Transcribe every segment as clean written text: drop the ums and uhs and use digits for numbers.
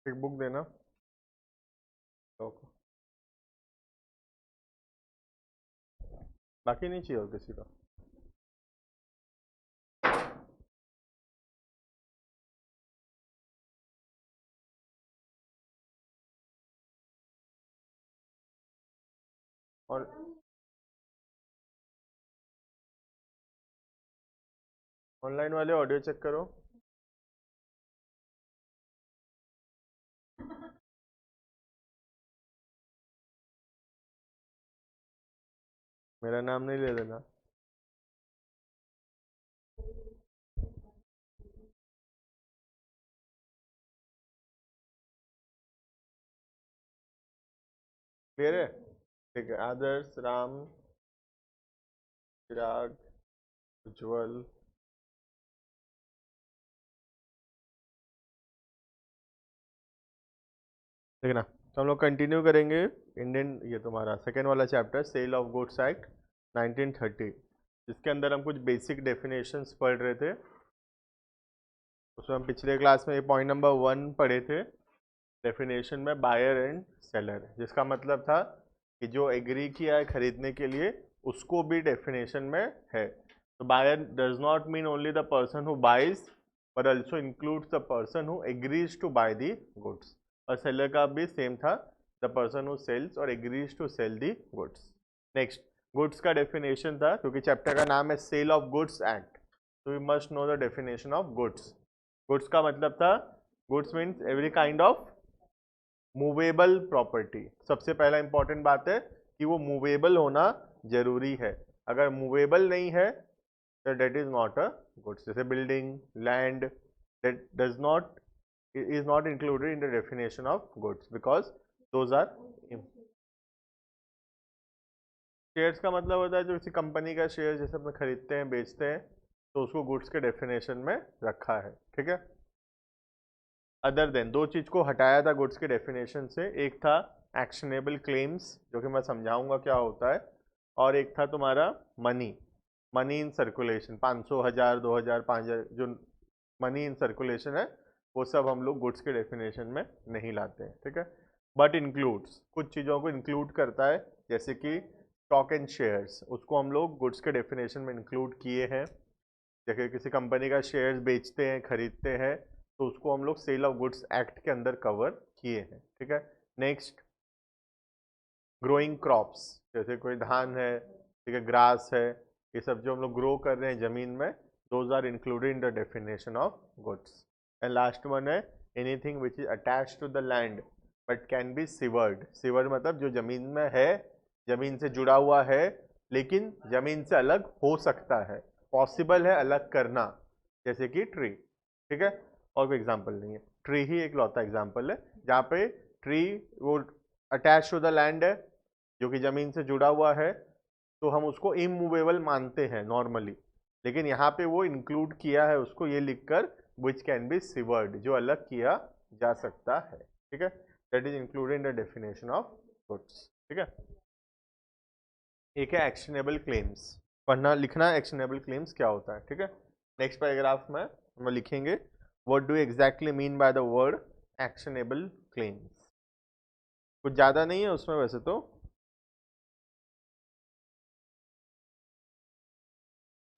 एक बुक देना तो, बाकी नहीं चाहिए और किसी का। और ऑनलाइन वाले ऑडियो चेक करो। मेरा नाम नहीं ले देना। क्लियर है? ठीक है, आदर्श, राम, चिराग, उज्जवल। देखना, तो हम लोग कंटिन्यू करेंगे। इंडियन, ये तुम्हारा सेकेंड वाला chapter, sale of goods act 1930, जिसके अंदर हम कुछ बेसिक डेफिनेशंस पढ़ रहे थे। उसमें हम पिछले क्लास में ये पॉइंट नंबर 1 पढ़े थे, डेफिनेशन में बायर एंड सेलर, जिसका मतलब था कि जो एग्री किया है खरीदने के लिए उसको भी डेफिनेशन में है। तो buyer does not mean only the person who buys, but also includes the person who agrees to buy the goods। और सेलर का भी सेम था, द पर्सन हु सेल्स और agrees to sell the goods. Next, goods का definition था, क्योंकि chapter का नाम है सेल ऑफ गुड्स एक्ट, तो we must know the definition of goods. Goods का मतलब था, goods means every kind of movable property. सबसे पहला इंपॉर्टेंट बात है कि वो मूवेबल होना जरूरी है। अगर मूवेबल नहीं है तो debt is not a goods. जैसे building, land, that does not, is not included in the definition of goods because those are, shares का मतलब होता है जो किसी कंपनी का शेयर जैसे अपने खरीदते हैं बेचते हैं, तो उसको गुड्स के डेफिनेशन में रखा है। ठीक है, अदर देन, दो चीज को हटाया था गुड्स के डेफिनेशन से। एक था एक्शनेबल क्लेम्स, जो कि मैं समझाऊंगा क्या होता है, और एक था तुम्हारा मनी, मनी इन सर्कुलेशन, 500, 1000, 2000, 5000, जो मनी इन सर्कुलेशन है, वो सब हम लोग गुड्स के डेफिनेशन में नहीं लाते हैं। ठीक है, बट इंक्लूड्स, कुछ चीज़ों को इंक्लूड करता है, जैसे कि स्टॉक एंड शेयर्स, उसको हम लोग गुड्स के डेफिनेशन में इंक्लूड किए हैं। जैसे किसी कंपनी का शेयर्स बेचते हैं खरीदते हैं, तो उसको हम लोग सेल ऑफ गुड्स एक्ट के अंदर कवर किए हैं। ठीक है, नेक्स्ट, ग्रोइंग क्रॉप्स, जैसे कोई धान है, ठीक है, ग्रास है, ये सब जो हम लोग ग्रो कर रहे हैं जमीन में, those are included in the definition of goods. And last one है anything which is attach to the land but can be severed. Severed मतलब जो जमीन में है, जमीन से जुड़ा हुआ है, लेकिन जमीन से अलग हो सकता है, पॉसिबल है अलग करना, जैसे कि ट्री। ठीक है, और कोई एग्जाम्पल नहीं है, ट्री ही एक लौता एग्जाम्पल है जहाँ पे ट्री वो अटैच टू द लैंड है, जो कि ज़मीन से जुड़ा हुआ है, तो हम उसको इमूवेबल मानते हैं नॉर्मली। लेकिन यहाँ पे वो इंक्लूड किया है उसको ये लिखकर, विच कैन बी सिवर्ड, जो अलग किया जा सकता है। ठीक है, that is included in the definition of goods. ठीक है, एक है एक्शनेबल क्लेम्स, पढ़ना लिखना एक्शनेबल क्लेम्स क्या होता है। ठीक है, नेक्स्ट पैराग्राफ में हम लिखेंगे what do exactly mean by the word actionable claims. कुछ ज़्यादा नहीं है उसमें वैसे तो।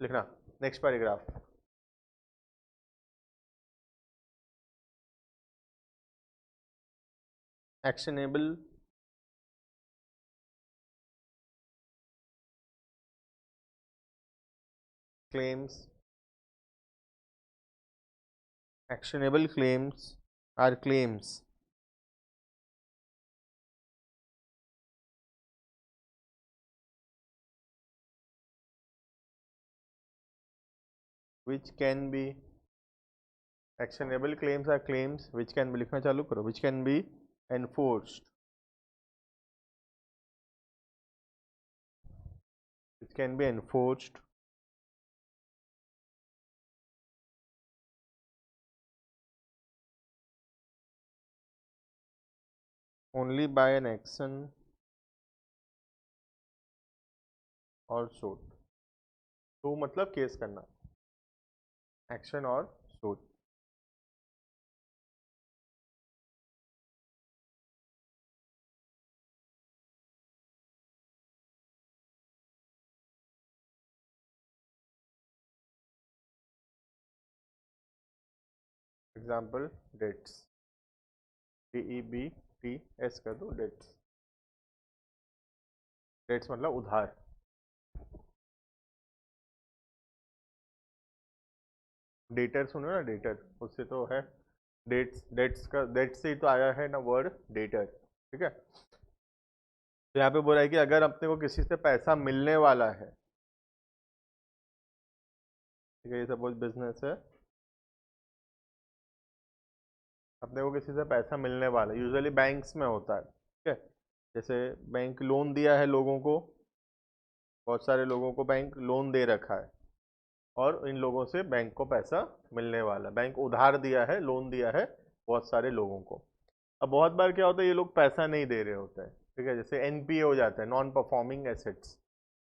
लिखना, next paragraph, actionable claims, actionable claims are claims which can be, actionable claims are claims which can be, लिखना चालू करो, which can be enforced, which can be enforced only by an action or suit। तो मतलब case करना, action और suit. Example dates, DEBTS कर दो, dates. Dates मतलब उधार। डेटर सुनो ना, डेटर उससे तो है, डेट्स, डेट्स का डेट्स से ही तो आया है ना वर्ड डेटर, ठीक है। तो यहाँ पे बोला है कि अगर अपने को किसी से पैसा मिलने वाला है, ठीक है, ये सपोज बिजनेस है, अपने को किसी से पैसा मिलने वाला है, यूजुअली बैंक्स में होता है, ठीक है। जैसे बैंक लोन दिया है लोगों को, बहुत सारे लोगों को बैंक लोन दे रखा है, और इन लोगों से बैंक को पैसा मिलने वाला, बैंक उधार दिया है, लोन दिया है बहुत सारे लोगों को। अब बहुत बार क्या होता है, ये लोग पैसा नहीं दे रहे होते हैं, ठीक है, जैसे एनपीए हो जाता है, नॉन परफॉर्मिंग एसेट्स,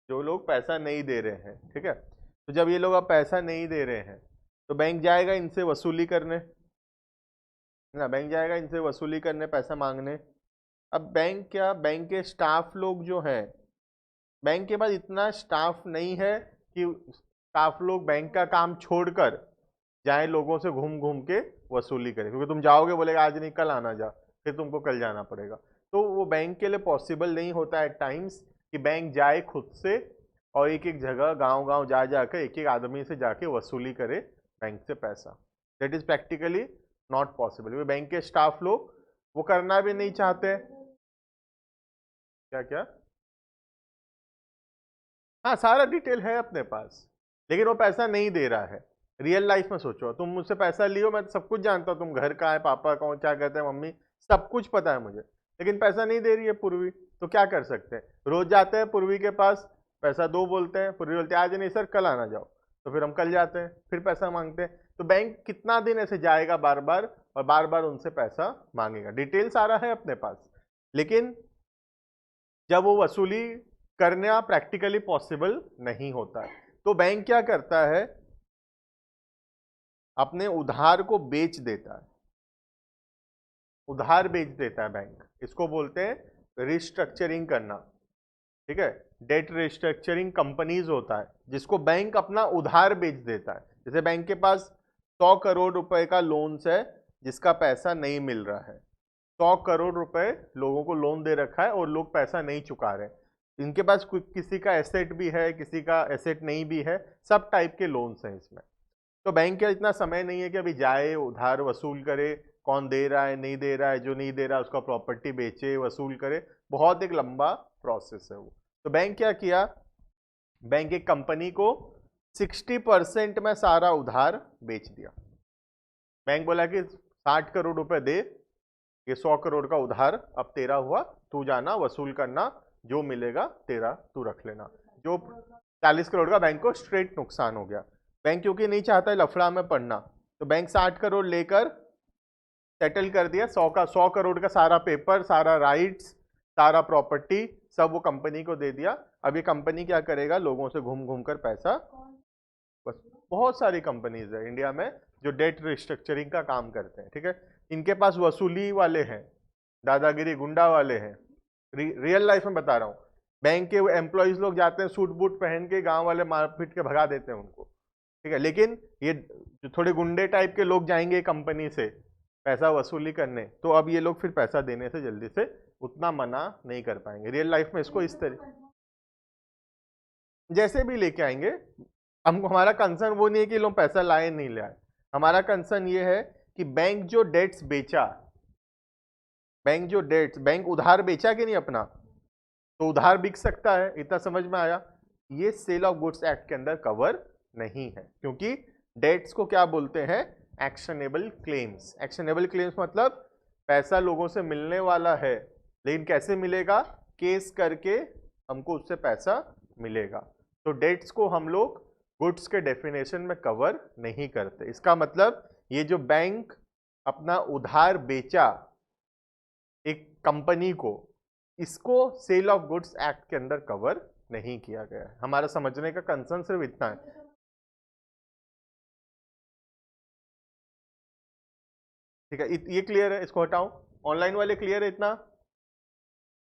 जो लोग पैसा नहीं दे रहे हैं, ठीक है। तो जब ये लोग अब पैसा नहीं दे रहे हैं, तो बैंक जाएगा इनसे वसूली करने, ना, बैंक जाएगा इनसे वसूली करने, पैसा मांगने। अब बैंक क्या, बैंक के स्टाफ लोग जो हैं, बैंक के पास इतना स्टाफ नहीं है कि स्टाफ लोग बैंक का काम छोड़कर जाए लोगों से घूम घूम के वसूली करें, क्योंकि तुम जाओगे बोलेगा आज नहीं कल आना, जा, फिर तुमको कल जाना पड़ेगा। तो वो बैंक के लिए पॉसिबल नहीं होता है टाइम्स कि बैंक जाए खुद से और एक एक जगह गांव गांव जा जाकर एक एक आदमी से जाके वसूली करे बैंक से पैसा। That is practically not possible. Bank के स्टाफ लोग वो करना भी नहीं चाहते। क्या क्या? हाँ, सारा डिटेल है अपने पास, लेकिन वो पैसा नहीं दे रहा है। रियल लाइफ में सोचो, तुम मुझसे पैसा लियो, मैं सब कुछ जानता हूँ, तुम घर का है, पापा कौन, क्या कहते हैं, मम्मी, सब कुछ पता है मुझे, लेकिन पैसा नहीं दे रही है पूर्वी, तो क्या कर सकते हैं? रोज जाते हैं पूर्वी के पास, पैसा दो बोलते हैं, पूर्वी बोलते हैं आज नहीं सर कल आना जाओ, तो फिर हम कल जाते हैं, फिर पैसा मांगते हैं। तो बैंक कितना दिन ऐसे जाएगा बार बार और बार बार उनसे पैसा मांगेगा? डिटेल सारा है अपने पास, लेकिन जब वो वसूली करना प्रैक्टिकली पॉसिबल नहीं होता है, तो बैंक क्या करता है, अपने उधार को बेच देता है। उधार बेच देता है बैंक, इसको बोलते हैं रिस्ट्रक्चरिंग करना, ठीक है। डेट रिस्ट्रक्चरिंग कंपनीज होता है जिसको बैंक अपना उधार बेच देता है। जैसे बैंक के पास 100 करोड़ रुपए का लोन्स है जिसका पैसा नहीं मिल रहा है, 100 करोड़ रुपए लोगों को लोन दे रखा है और लोग पैसा नहीं चुका रहे। इनके पास किसी का एसेट भी है, किसी का एसेट नहीं भी है, सब टाइप के लोन्स हैं इसमें। तो बैंक का इतना समय नहीं है कि अभी जाए उधार वसूल करे, कौन दे रहा है नहीं दे रहा है, जो नहीं दे रहा है उसका प्रॉपर्टी बेचे वसूल करे, बहुत एक लंबा प्रोसेस है वो। तो बैंक क्या किया, बैंक एक कंपनी को 60% में सारा उधार बेच दिया। बैंक बोला कि 60 करोड़ रुपए दे, ये 100 करोड़ का उधार अब तेरा हुआ, तू जाना वसूल करना, जो मिलेगा तेरा तू रख लेना। जो 40 करोड़ का बैंक को स्ट्रेट नुकसान हो गया। बैंक क्योंकि नहीं चाहता है लफड़ा में पड़ना, तो बैंक 60 करोड़ लेकर सेटल कर दिया। 100 करोड़ का सारा पेपर, सारा राइट्स, सारा प्रॉपर्टी सब वो कंपनी को दे दिया। अब ये कंपनी क्या करेगा, लोगों से घूम घूम कर पैसा, बस बहुत सारी कंपनीज है इंडिया में जो डेट रिस्ट्रक्चरिंग का काम करते हैं, ठीक है। इनके पास वसूली वाले हैं, दादागिरी गुंडा वाले हैं। रियल लाइफ में बता रहा हूँ, बैंक के एम्प्लॉयज लोग जाते हैं सूट बूट पहन के, गांव वाले मार पीट के भगा देते हैं उनको, ठीक है। लेकिन ये जो थोड़े गुंडे टाइप के लोग जाएंगे कंपनी से पैसा वसूली करने, तो अब ये लोग फिर पैसा देने से जल्दी से उतना मना नहीं कर पाएंगे। रियल लाइफ में इसको इस तरह जैसे भी लेके आएंगे, हमको हमारा कंसर्न वो नहीं है कि लोग पैसा लाए नहीं लाए, हमारा कंसर्न ये है कि बैंक जो डेट्स बेचा, बैंक उधार बेचा कि नहीं अपना, तो उधार बिक सकता है, इतना समझ में आया। ये सेल ऑफ गुड्स एक्ट के अंदर कवर नहीं है, क्योंकि डेट्स को क्या बोलते हैं, एक्शनेबल क्लेम्स। एक्शनेबल क्लेम्स मतलब पैसा लोगों से मिलने वाला है, लेकिन कैसे मिलेगा, केस करके हमको उससे पैसा मिलेगा। तो डेट्स को हम लोग गुड्स के डेफिनेशन में कवर नहीं करते। इसका मतलब ये जो बैंक अपना उधार बेचा एक कंपनी को, इसको सेल ऑफ गुड्स एक्ट के अंदर कवर नहीं किया गया है। हमारा समझने का कंसर्न सिर्फ इतना है। ठीक है, ये क्लियर है, इसको हटाओ। ऑनलाइन वाले क्लियर है इतना?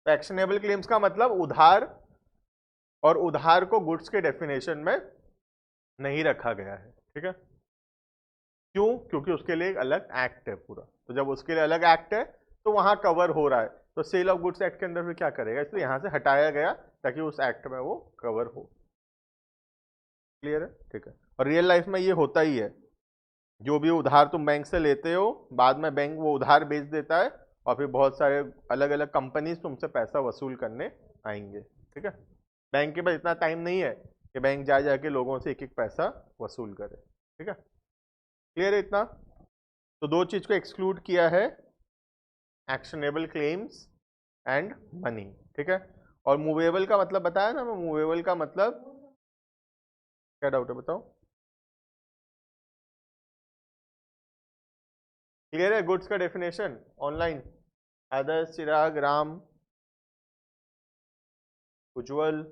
एक्शनेबल क्लेम्स का मतलब उधार, और उधार को गुड्स के डेफिनेशन में नहीं रखा गया है, ठीक है। क्यों? क्योंकि उसके लिए एक अलग एक्ट है पूरा, तो जब उसके लिए अलग एक्ट है तो वहां कवर हो रहा है, तो सेल ऑफ गुड्स एक्ट के अंदर फिर क्या करेगा, इसलिए यहां से हटाया गया ताकि उस एक्ट में वो कवर हो। क्लियर है? ठीक है। और रियल लाइफ में ये होता ही है, जो भी उधार तुम बैंक से लेते हो, बाद में बैंक वो उधार बेच देता है और फिर बहुत सारे अलग अलग कंपनीज तुमसे पैसा वसूल करने आएंगे। ठीक है। बैंक के पास इतना टाइम नहीं है कि बैंक जा जाके लोगों से एक एक पैसा वसूल करे। ठीक है। क्लियर है इतना? तो दो चीज को एक्सक्लूड किया है, एक्शनेबल क्लेम्स एंड मनी। ठीक है। और मूवेबल का मतलब बताया ना, मूवेबल का मतलब क्या डाउट है बताओ? क्लियर है? गुड्स का डेफिनेशन ऑनलाइन, आदर्श, चिराग, राम, उज्जवल,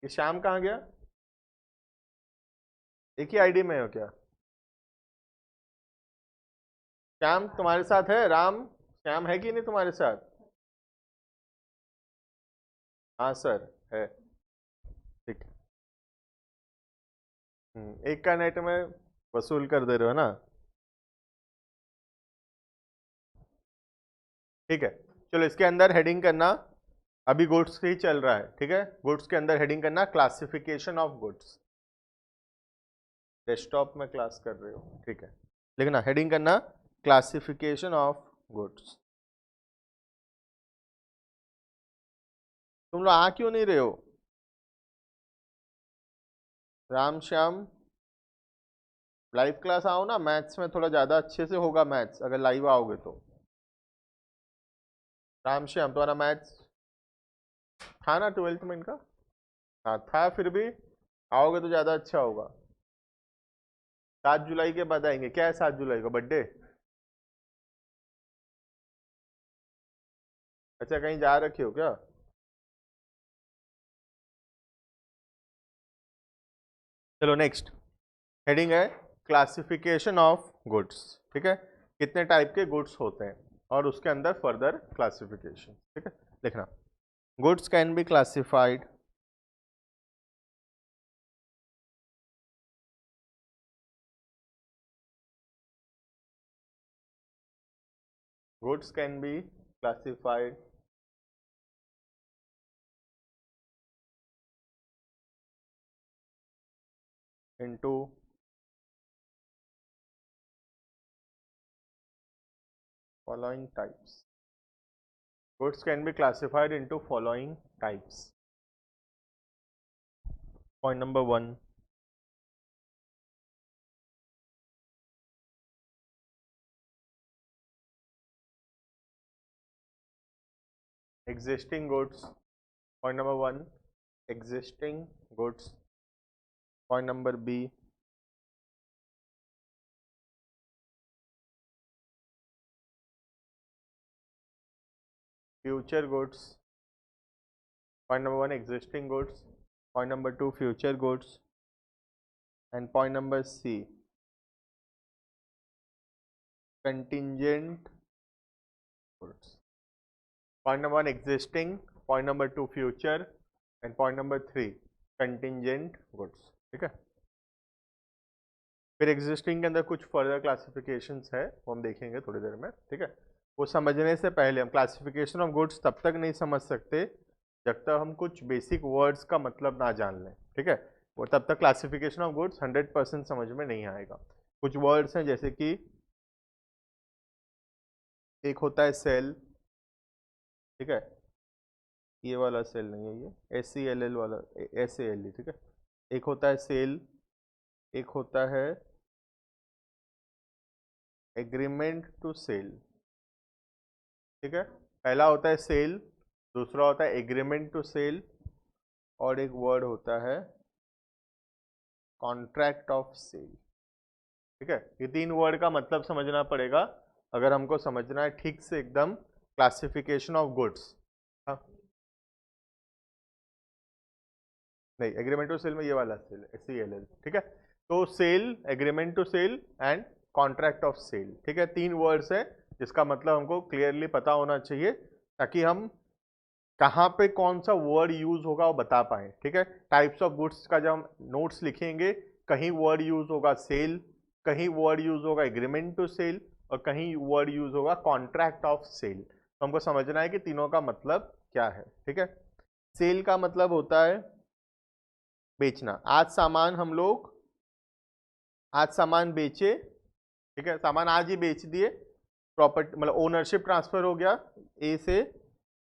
ये श्याम कहाँ गया? एक ही आईडी में हो क्या? श्याम तुम्हारे साथ है? राम, श्याम है कि नहीं तुम्हारे साथ? हाँ सर है। ठीक। एक का नेट में वसूल कर दे रहे हो ना? ठीक है। चलो इसके अंदर हेडिंग करना, अभी गुड्स ही चल रहा है। ठीक है। गुड्स के अंदर हेडिंग करना क्लासिफिकेशन ऑफ गुड्स। डेस्कटॉप में क्लास कर रहे हो? ठीक है। लिखना हेडिंग करना क्लासिफिकेशन ऑफ गुड्स। तुम लोग आ क्यों नहीं रहे हो? राम श्याम, लाइव क्लास आओ ना, मैथ्स में थोड़ा ज़्यादा अच्छे से होगा मैथ्स अगर लाइव आओगे तो। राम श्याम तुम्हारा मैथ्स था ना 12th में इनका? हाँ था, फिर भी आओगे तो ज़्यादा अच्छा होगा। 7 जुलाई के बाद आएंगे। क्या है 7 जुलाई का बर्थडे? अच्छा कहीं जा रखे हो क्या? चलो नेक्स्ट हेडिंग है क्लासिफिकेशन ऑफ गुड्स। ठीक है। कितने टाइप के गुड्स होते हैं और उसके अंदर फर्दर क्लासिफिकेशन। ठीक है। लिखना goods can be classified goods can be classified into following types. Goods can be classified into following types. Point number 1, existing goods. Point number 1, existing goods. Point number B, future goods. Point number 1, existing goods. Point number 2, future goods. And point number C, contingent goods. Point number 1, existing. Point number 2, future. And point number 3, contingent goods. ठीक है। फिर existing के अंदर कुछ further classifications है, वो हम देखेंगे थोड़ी देर में। ठीक है। वो समझने से पहले हम क्लासिफिकेशन ऑफ गुड्स तब तक नहीं समझ सकते जब तक हम कुछ बेसिक वर्ड्स का मतलब ना जान लें। ठीक है। और तब तक क्लासिफिकेशन ऑफ गुड्स 100% समझ में नहीं आएगा। कुछ वर्ड्स हैं जैसे कि एक होता है सेल। ठीक है। ये वाला सेल नहीं है, ये SELL वाला, SALE। ठीक है। एक होता है सेल, एक होता है एग्रीमेंट टू सेल। ठीक है। पहला होता है सेल, दूसरा होता है एग्रीमेंट टू सेल, और एक वर्ड होता है कॉन्ट्रैक्ट ऑफ सेल। ठीक है। ये 3 वर्ड का मतलब समझना पड़ेगा अगर हमको समझना है ठीक से एकदम क्लासिफिकेशन ऑफ गुड्स। हाँ नहीं, एग्रीमेंट टू सेल में ये वाला सेल SELL। ठीक है। तो sale, agreement to sell and contract of sale. ठीक है। 3 वर्ड्स है जिसका मतलब हमको क्लियरली पता होना चाहिए ताकि हम कहाँ पे कौन सा वर्ड यूज होगा वो बता पाए। ठीक है। टाइप्स ऑफ गुड्स का जब हम नोट्स लिखेंगे कहीं वर्ड यूज होगा सेल, कहीं वर्ड यूज होगा एग्रीमेंट टू सेल, और कहीं वर्ड यूज होगा कॉन्ट्रैक्ट ऑफ सेल। तो हमको समझना है कि तीनों का मतलब क्या है। ठीक है, सेल का मतलब होता है बेचना। आज सामान बेचे, ठीक है, सामान आज ही बेच दिए, प्रॉपर्टी मतलब ओनरशिप ट्रांसफर हो गया ए से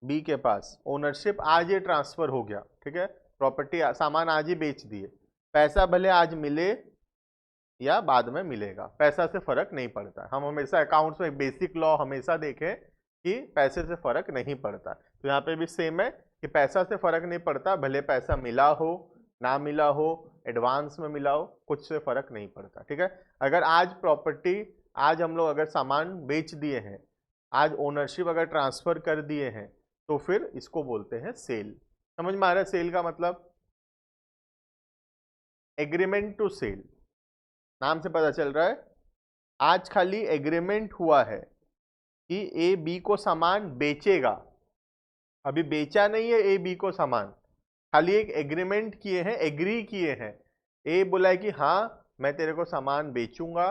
बी के पास, ओनरशिप आज ही ट्रांसफर हो गया। ठीक है, प्रॉपर्टी सामान आज ही बेच दिए, पैसा भले आज मिले या बाद में मिलेगा, पैसा से फर्क नहीं पड़ता। हम हमेशा अकाउंट्स में बेसिक लॉ हमेशा देखें कि पैसे से फर्क नहीं पड़ता, तो यहाँ पे भी सेम है कि पैसा से फर्क नहीं पड़ता, भले पैसा मिला हो ना मिला हो, एडवांस में मिला हो, कुछ से फर्क नहीं पड़ता। ठीक है, अगर आज हम लोग अगर सामान बेच दिए हैं, आज ओनरशिप अगर ट्रांसफर कर दिए हैं, तो फिर इसको बोलते हैं सेल। समझ में आ रहा है सेल का मतलब? एग्रीमेंट टू सेल, नाम से पता चल रहा है आज खाली एग्रीमेंट हुआ है कि ए बी को सामान बेचेगा, अभी बेचा नहीं है ए बी को सामान, खाली एक एग्रीमेंट किए हैं, एग्री किए हैं। ए बोला है कि हाँ मैं तेरे को सामान बेचूंगा,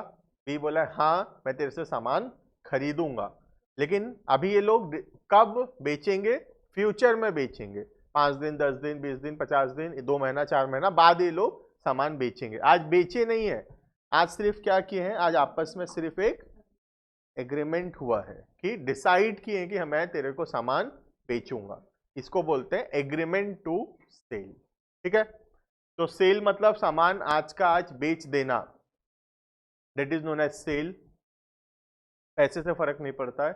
बी बोला है हाँ मैं तेरे से सामान खरीदूंगा, लेकिन अभी ये लोग कब बेचेंगे? फ्यूचर में बेचेंगे, 5 दिन 10 दिन 20 दिन 50 दिन 2 महीना 4 महीना बाद ये लोग सामान बेचेंगे। आज बेचे नहीं है, आज सिर्फ क्या किए हैं, आज आपस में सिर्फ एक एग्रीमेंट हुआ है कि डिसाइड किए हैं कि मैं तेरे को सामान बेचूंगा, इसको बोलते हैं एग्रीमेंट टू सेल। ठीक है, तो सेल मतलब सामान आज का आज बेच देना, that is known as sale, पैसे से फर्क नहीं पड़ता है।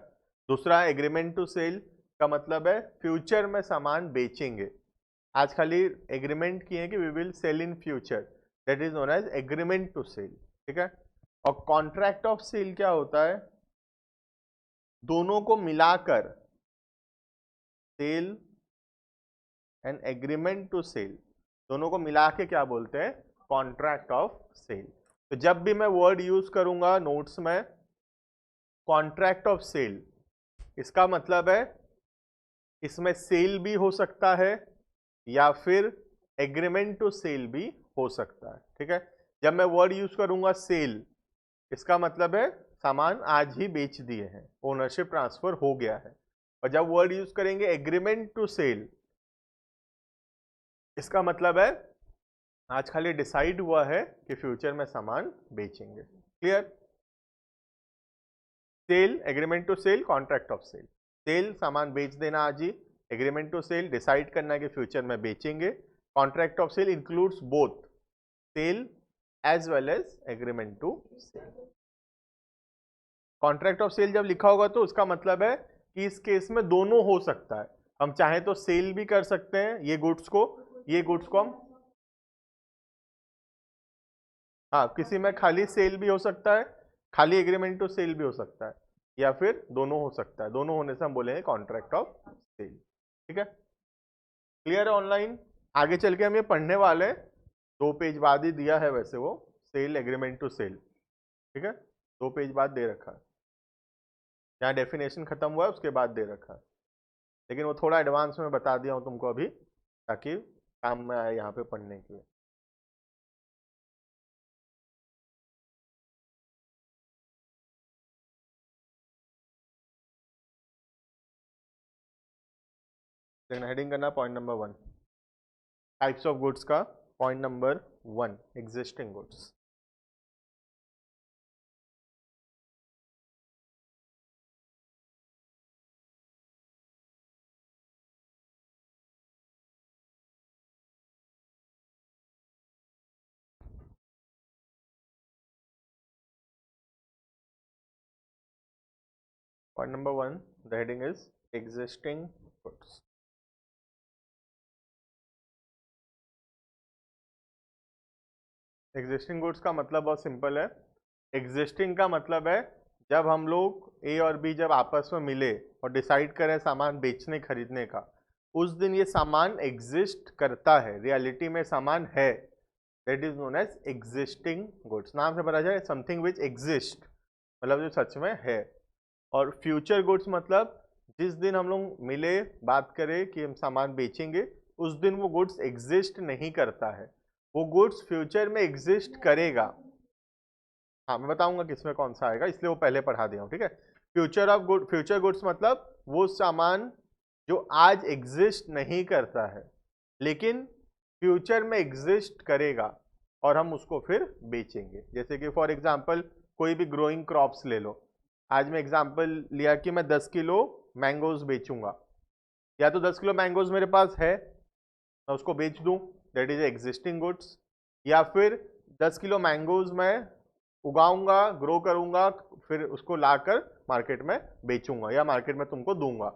दूसरा एग्रीमेंट टू सेल का मतलब है फ्यूचर में सामान बेचेंगे, आज खाली एग्रीमेंट किए हैं कि we will sell in future, that is known as agreement to sell. ठीक है, और कॉन्ट्रैक्ट ऑफ सेल क्या होता है? दोनों को मिलाकर, sale and agreement to sell, दोनों को मिला के क्या बोलते हैं? Contract of sale. तो जब भी मैं वर्ड यूज करूंगा नोट्स में कॉन्ट्रैक्ट ऑफ सेल, इसका मतलब है इसमें सेल भी हो सकता है या फिर एग्रीमेंट टू सेल भी हो सकता है। ठीक है, जब मैं वर्ड यूज करूंगा सेल, इसका मतलब है सामान आज ही बेच दिए हैं, ओनरशिप ट्रांसफर हो गया है। और जब वर्ड यूज करेंगे एग्रीमेंट टू सेल, इसका मतलब है आज खाली डिसाइड हुआ है कि फ्यूचर में सामान बेचेंगे। Clear? Sale, agreement to sell, contract of sale. Sale सामान बेच देना आज ही, एग्रीमेंट टू सेल डिसाइड करना है कि फ्यूचर में बेचेंगे, contract of sale includes both sale as well as agreement to sell. Contract of sale जब लिखा होगा तो उसका मतलब है कि इस केस में दोनों हो सकता है, हम चाहे तो सेल भी कर सकते हैं ये गुड्स को हम, हाँ किसी में खाली सेल भी हो सकता है, खाली एग्रीमेंट टू सेल भी हो सकता है, या फिर दोनों हो सकता है, दोनों होने से हम बोलेंगे कॉन्ट्रैक्ट ऑफ सेल। ठीक है, क्लियर है? ऑनलाइन आगे चल के हम ये पढ़ने वाले हैं, 2 पेज बाद ही दिया है वैसे वो, सेल एग्रीमेंट टू सेल। ठीक है, 2 पेज बाद दे रखा है, यहाँ डेफिनेशन खत्म हुआ है उसके बाद दे रखा है, लेकिन वो थोड़ा एडवांस में बता दिया हूँ तुमको अभी, ताकि काम में आए यहाँ पे पढ़ने के लिए। लेकिन हेडिंग करना point number 1, types of goods का point number 1, existing goods. Point number 1, the heading is existing goods. Existing goods का मतलब बहुत सिंपल है। एग्जिस्टिंग का मतलब है जब हम लोग ए और बी जब आपस में मिले और डिसाइड करें सामान बेचने खरीदने का, उस दिन ये सामान एग्जिस्ट करता है, रियलिटी में सामान है, that is known as existing goods. नाम से पता चले समथिंग विच एग्जिस्ट, मतलब जो सच में है। और फ्यूचर गुड्स मतलब जिस दिन हम लोग मिले बात करें कि हम सामान बेचेंगे, उस दिन वो गुड्स एग्जिस्ट नहीं करता है, वो गुड्स फ्यूचर में एग्जिस्ट करेगा। हाँ मैं बताऊंगा किसमें कौन सा आएगा, इसलिए वो पहले पढ़ा दिया हूँ, ठीक है। फ्यूचर गुड्स मतलब वो सामान जो आज एग्जिस्ट नहीं करता है लेकिन फ्यूचर में एग्जिस्ट करेगा और हम उसको फिर बेचेंगे। जैसे कि फॉर एग्जांपल कोई भी ग्रोइंग क्रॉप्स ले लो। आज मैं एग्जांपल लिया कि मैं 10 किलो मैंगोज बेचूंगा, या तो 10 किलो मैंगोज मेरे पास है मैं उसको बेच दूं, दैट इज एग्जिस्टिंग गुड्स, या फिर 10 किलो मैंगोज मैं उगाऊंगा, ग्रो करूंगा, फिर उसको लाकर मार्केट में बेचूंगा या मार्केट में तुमको दूंगा,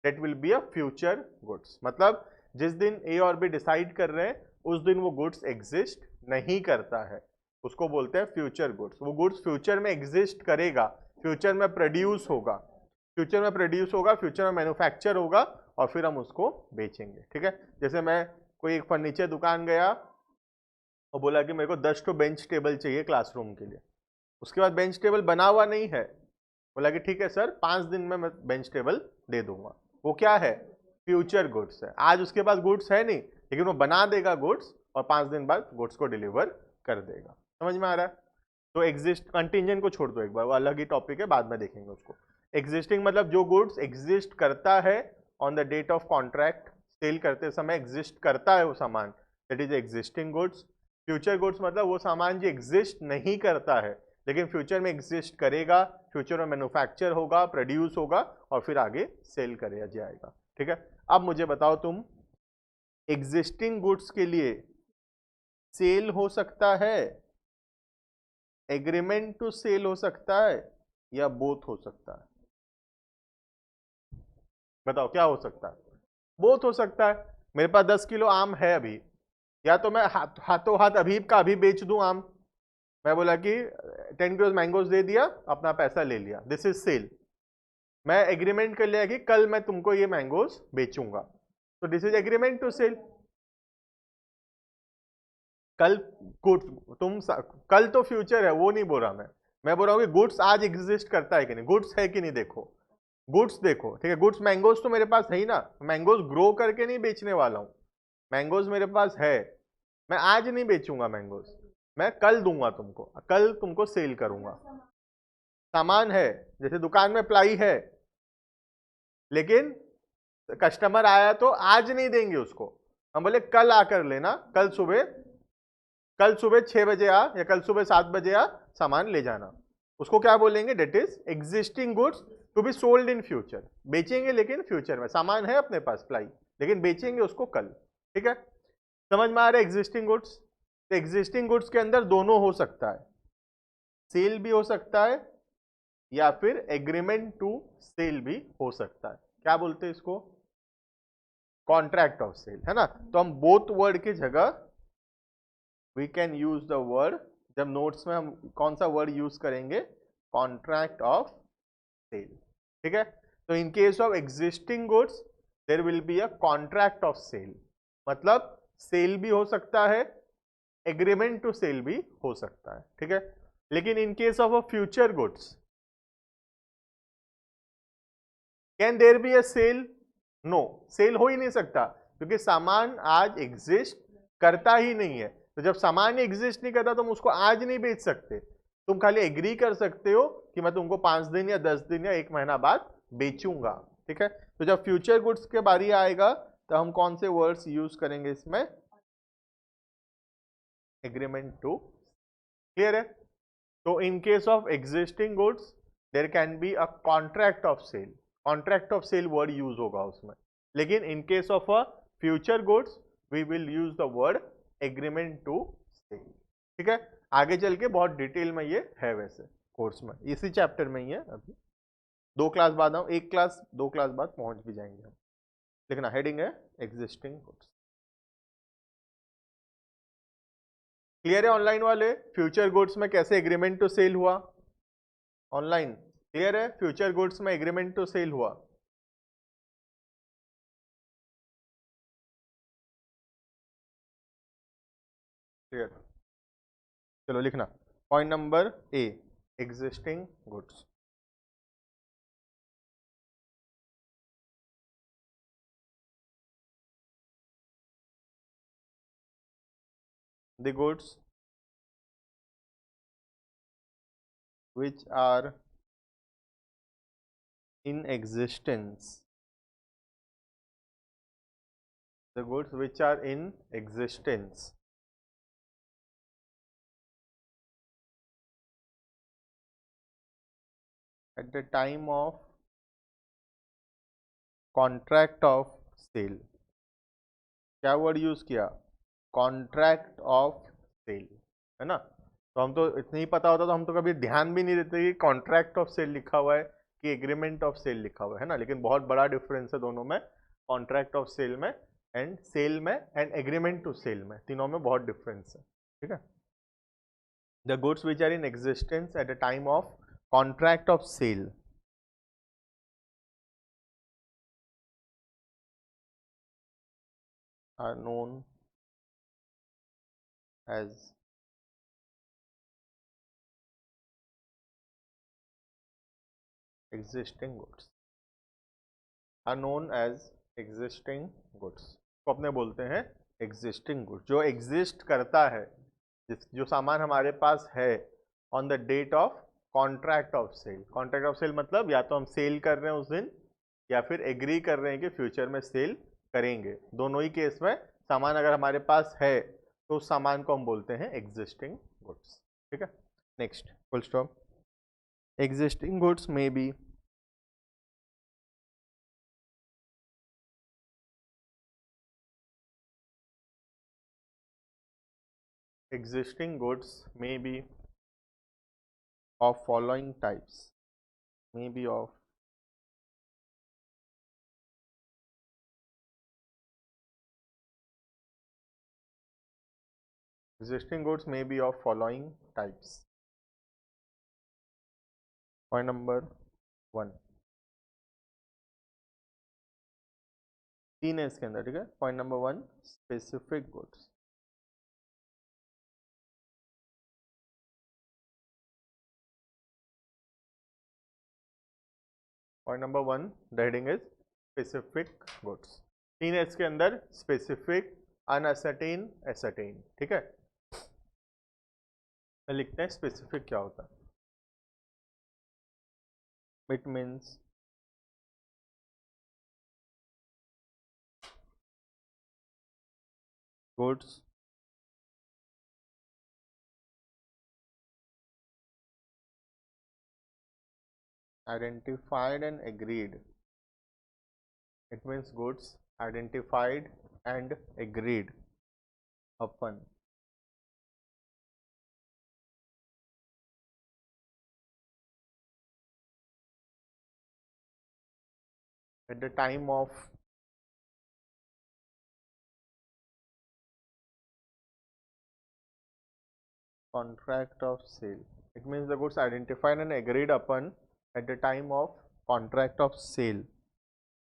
that will be a future goods. मतलब जिस दिन ए और बी डिसाइड कर रहे हैं उस दिन वो गुड्स एग्जिस्ट नहीं करता है, उसको बोलते हैं फ्यूचर गुड्स। वो गुड्स फ्यूचर में एग्जिस्ट करेगा, फ्यूचर में प्रोड्यूस होगा, फ्यूचर में मैन्युफैक्चर होगा और फिर हम उसको बेचेंगे, ठीक है। जैसे मैं कोई एक फर्नीचर दुकान गया और बोला कि मेरे को 10 तो बेंच टेबल चाहिए क्लासरूम के लिए, उसके बाद बेंच टेबल बना हुआ नहीं है, बोला कि ठीक है सर 5 दिन में मैं बेंच टेबल दे दूंगा। वो क्या है? फ्यूचर गुड्स है। आज उसके पास गुड्स है नहीं लेकिन वो बना देगा गुड्स और 5 दिन बाद गुड्स को डिलीवर कर देगा। समझ में आ रहा है? तो एग्जिस्ट कंटिंजेंट को छोड़ दो एक बार, वो अलग ही टॉपिक है, बाद में देखेंगे उसको। एग्जिस्टिंग मतलब जो गुड्स एग्जिस्ट करता है on the date of contract, sale करते समय एग्जिस्ट करता है वो सामान, that is existing goods. Future goods मतलब वो सामान जो एग्जिस्ट नहीं करता है लेकिन फ्यूचर में एग्जिस्ट करेगा, फ्यूचर में मैन्युफैक्चर होगा, प्रोड्यूस होगा और फिर आगे सेल करेगा जाएगा, ठीक है। अब मुझे बताओ तुम, एग्जिस्टिंग गुड्स के लिए सेल हो सकता है, एग्रीमेंट टू सेल हो सकता है, या बोथ हो सकता है? बताओ क्या हो सकता है? बोथ हो सकता है। मेरे पास 10 किलो आम है अभी, या तो मैं हाथों हाथ अभी का अभी बेच दूं आम, मैं बोला कि 10 किलो मैंगोज दे दिया, अपना पैसा ले लिया, दिस इज सेल। मैं एग्रीमेंट कर लिया कि कल मैं तुमको ये मैंगोज बेचूंगा, तो this is agreement to sell. कल गुड्स कल तो फ्यूचर है, वो नहीं बोल रहा मैं बोल रहा हूँ कि गुड्स आज एग्जिस्ट करता है कि नहीं, गुड्स है कि नहीं, देखो गुड्स देखो, ठीक है। गुड्स मैंगोज तो मेरे पास है ही ना, मैंगोज ग्रो करके नहीं बेचने वाला हूँ, मैंगोज मेरे पास है, मैं आज नहीं बेचूंगा मैंगोज, मैं कल दूंगा तुमको, कल तुमको सेल करूंगा। सामान है, जैसे दुकान में प्लाई है लेकिन कस्टमर आया तो आज नहीं देंगे उसको, हम बोले कल आकर लेना, कल सुबह 6 बजे आ या कल सुबह 7 बजे आ, सामान ले जाना। उसको क्या बोलेंगे? That is existing goods to be sold in future. बेचेंगे लेकिन फ्यूचर में, सामान है अपने पास प्लाई लेकिन बेचेंगे उसको कल, ठीक है। समझ में आ रहा है एग्जिस्टिंग गुड्स? तो एग्जिस्टिंग गुड्स के अंदर दोनों हो सकता है, सेल भी हो सकता है या फिर एग्रीमेंट टू सेल भी हो सकता है। क्या बोलते हैं इसको? कॉन्ट्रैक्ट ऑफ सेल, है ना। तो हम बोथ वर्ड की जगह we can use the word, जब नोट्स में हम कौन सा वर्ड यूज करेंगे? कॉन्ट्रैक्ट ऑफ सेल, ठीक है। तो in case of existing goods there will be a contract of sale, मतलब सेल भी हो सकता है, एग्रीमेंट टू सेल भी हो सकता है, ठीक है। लेकिन in case of a future goods can there be a sale? No, sale हो ही नहीं सकता क्योंकि सामान आज एग्जिस्ट करता ही नहीं है। तो जब सामान एग्जिस्ट नहीं करता तुम उसको आज नहीं बेच सकते, तुम खाली एग्री कर सकते हो कि मैं तुमको 5 दिन या 10 दिन या 1 महीना बाद बेचूंगा, ठीक है। तो जब फ्यूचर गुड्स के बारी आएगा तो हम कौन से वर्ड्स यूज करेंगे इसमें? एग्रीमेंट टू, क्लियर है। तो in case of existing goods there can be a contract of sale, contract of sale word use होगा उसमें। लेकिन in case of a future goods we will use the word agreement to sell, ठीक है। आगे चल के बहुत detail में ये है, वैसे कोर्स में इसी चैप्टर में ही है। अभी 2 क्लास बाद हम 1 क्लास 2 क्लास बाद पहुंच भी जाएंगे हम। लिखना हेडिंग है एग्जिस्टिंग गुड्स। क्लियर है ऑनलाइन वाले? फ्यूचर गुड्स में कैसे एग्रीमेंट टू सेल हुआ? ऑनलाइन क्लियर है? फ्यूचर गुड्स में एग्रीमेंट टू सेल हुआ। क्लियर, चलो लिखना point number A, existing goods. The goods which are in existence, the goods which are in existence at the time of contract of sale. क्या word use किया? Contract of cell, है ना? तो हम तो इतना ही पता होता तो हम तो कभी ध्यान भी नहीं देते कि कॉन्ट्रैक्ट ऑफ सेल लिखा हुआ है कि एग्रीमेंट ऑफ सेल लिखा हुआ है ना, लेकिन बहुत बड़ा डिफरेंस है दोनों में, कॉन्ट्रैक्ट ऑफ सेल में एंड एग्रीमेंट टू सेल में, तीनों में बहुत डिफरेंस है, ठीक है? The goods which are in existence at the time of contract of sale are known as existing goods, are known as existing goods, को अपने बोलते हैं existing goods, जो exist करता है, जो सामान हमारे पास है on the date of contract of sale. Contract of sale मतलब या तो हम सेल कर रहे हैं उस दिन या फिर एग्री कर रहे हैं कि फ्यूचर में सेल करेंगे, दोनों ही केस में सामान अगर हमारे पास है तो उस सामान को हम बोलते हैं एग्जिस्टिंग गुड्स, ठीक है? Next, full stop. Existing goods में B existing goods may be of following types, may be of existing goods may be of following types. Point number 1, 3 है इसके अंदर, ठीक है? Point number 1, specific goods. Point number 1, the heading is specific goods. 3 है इसके अंदर, specific, uncertain, ascertain, ठीक है? लिखते हैं स्पेसिफिक क्या होता है। It means goods identified and agreed. It means goods identified and agreed upon at the time of contract of sale. It means the goods identified and agreed upon at the time of contract of sale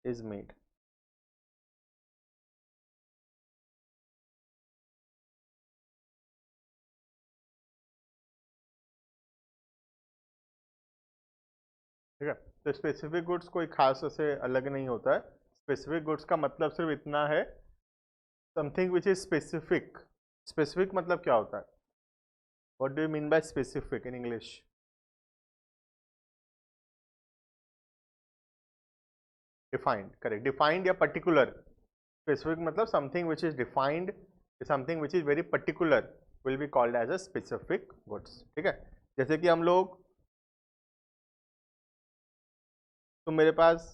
is made. ठीक है? तो specific goods कोई खास से अलग नहीं होता है। स्पेसिफिक गुड्स का मतलब सिर्फ इतना है, something which is specific. Specific मतलब क्या होता है? What do you mean by specific in English? Defined, correct. Defined या पर्टिकुलर। स्पेसिफिक मतलब something which is defined, something which is very particular will be called as a specific goods, ठीक है? जैसे कि हम लोग, तो मेरे पास,